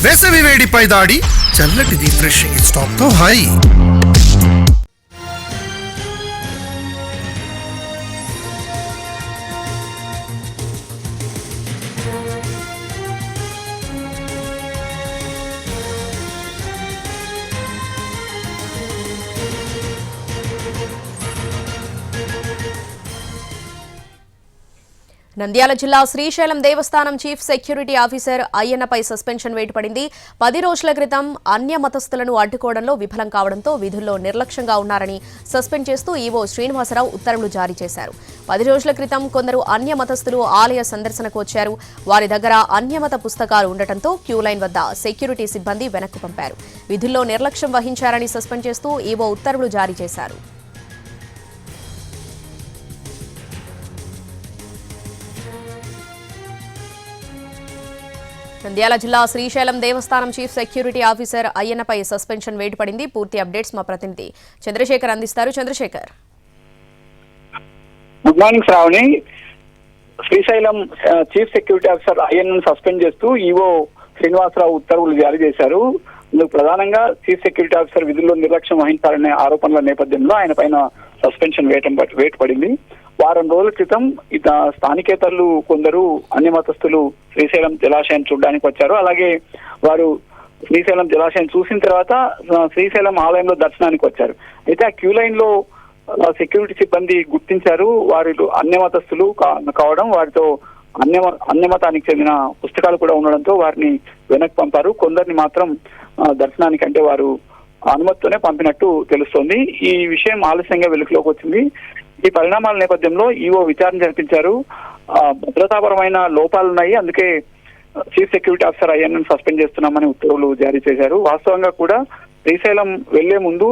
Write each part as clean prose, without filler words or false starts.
వేసవి వేడిపై దాడి చల్లటి రిఫ్రెషింగ్ స్టాక్ తో హై. నంద్యాల జిల్లా శ్రీశైలం దేవస్థానం చీఫ్ సెక్యూరిటీ ఆఫీసర్ అయ్యన్నపై సస్పెన్షన్ వేటు పడింది. 10 రోజుల క్రితం అన్య మతస్థులను అడ్డుకోవడంలో విఫలం కావడంతో విధుల్లో నిర్లక్ష్యంగా ఉన్నారని సస్పెండ్ చేస్తూ ఈవో శ్రీనివాసరావు ఉత్తర్వులు జారీ చేశారు. 10 రోజుల క్రితం కొందరు అన్య మతస్థులు ఆలయ సందర్శనకు వచ్చారు. వారి దగ్గర అన్యమత పుస్తకాలు ఉండటంతో క్యూలైన్ వద్ద సెక్యూరిటీ సిబ్బంది వెనక్కు పంపారు. విధుల్లో నిర్లక్ష్యం వహించారని సస్పెండ్ చేస్తూ ఈవో ఉత్తర్వులు జారీ చేశారు. నంద్యాల జిల్లా శ్రీశైలం దేవస్థానం చీఫ్ సెక్యూరిటీ ఆఫీసర్ అయ్యన్నపై సస్పెన్షన్ వేటు పడింది. పూర్తి అప్డేట్స్ మా ప్రతినిధి చంద్రశేఖర్ అందిస్తారు. Chandrashekar. Good morning Sravani. Srisailam chief security officer అయ్యన్నను సస్పెండ్ చేస్తూ ఈవో శ్రీనివాసరావు ఉత్తర్వులు జారీ చేశారు. ఇందుకు ప్రధానంగా చీఫ్ సెక్యూరిటీ ఆఫీసర్ విధుల్లో నిర్లక్ష్యం వహించాలనే ఆరోపణల నేపథ్యంలో ఆయన పైన సస్పెన్షన్ వేటు పడింది. వారం రోజుల క్రితం స్థానికేతరులు కొందరు అన్యమతస్థులు శ్రీశైలం జలాశయం చూడడానికి వచ్చారు. అలాగే వారు శ్రీశైలం జలాశయం చూసిన తర్వాత శ్రీశైలం ఆలయంలో దర్శనానికి వచ్చారు. అయితే ఆ క్యూ లైన్ లో సెక్యూరిటీ సిబ్బంది గుర్తించారు. వారు అన్యమతస్థులు కావడం, వారితో అన్యమతానికి చెందిన పుస్తకాలు కూడా ఉండడంతో వారిని వెనక్కి పంపారు. కొందరిని మాత్రం దర్శనానికి అంటే వారు అనుమతితోనే పంపినట్టు తెలుస్తోంది. ఈ విషయం ఆలస్యంగా వెలుగులోకి వచ్చింది. ఈ పరిణామాల నేపథ్యంలో ఈవో విచారణ జరిపించారు. భద్రతాపరమైన లోపాలున్నాయి, అందుకే చీఫ్ సెక్యూరిటీ ఆఫీసర్ అయ్యన్నను సస్పెండ్ చేస్తున్నామని ఉత్తర్వులు జారీ చేశారు. వాస్తవంగా కూడా శ్రీశైలం వెళ్లే ముందు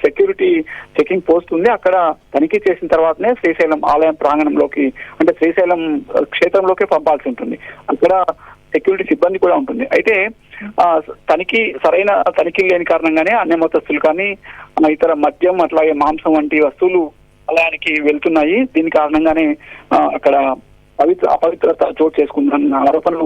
సెక్యూరిటీ చెకింగ్ పోస్ట్ ఉంది. అక్కడ తనిఖీ చేసిన తర్వాతనే శ్రీశైలం ఆలయం ప్రాంగణంలోకి అంటే శ్రీశైలం క్షేత్రంలోకి పంపాల్సి ఉంటుంది. అక్కడ సెక్యూరిటీ సిబ్బంది కూడా ఉంటుంది. అయితే సరైన తనిఖీ లేని కారణంగానే అన్యమతస్థులు కానీ ఇతర మద్యం అట్లాగే మాంసం వంటి వస్తువులు ఆలయానికి వెళ్తున్నాయి. దీని కారణంగానే అక్కడ అపవిత్రత చోటు చేసుకుందన్న ఆరోపణలు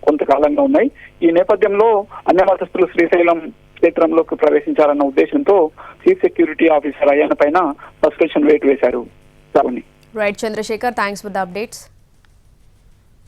కొంతకాలంగా ఉన్నాయి. ఈ నేపథ్యంలో అన్యమతస్థులు శ్రీశైలం క్షేత్రంలోకి ప్రవేశించాలన్న ఉద్దేశంతో చీఫ్ సెక్యూరిటీ ఆఫీసర్ అయ్యన్న పైన సస్పెన్షన్ వేటు వేశారు. Right Chandrashekar, thanks for the updates.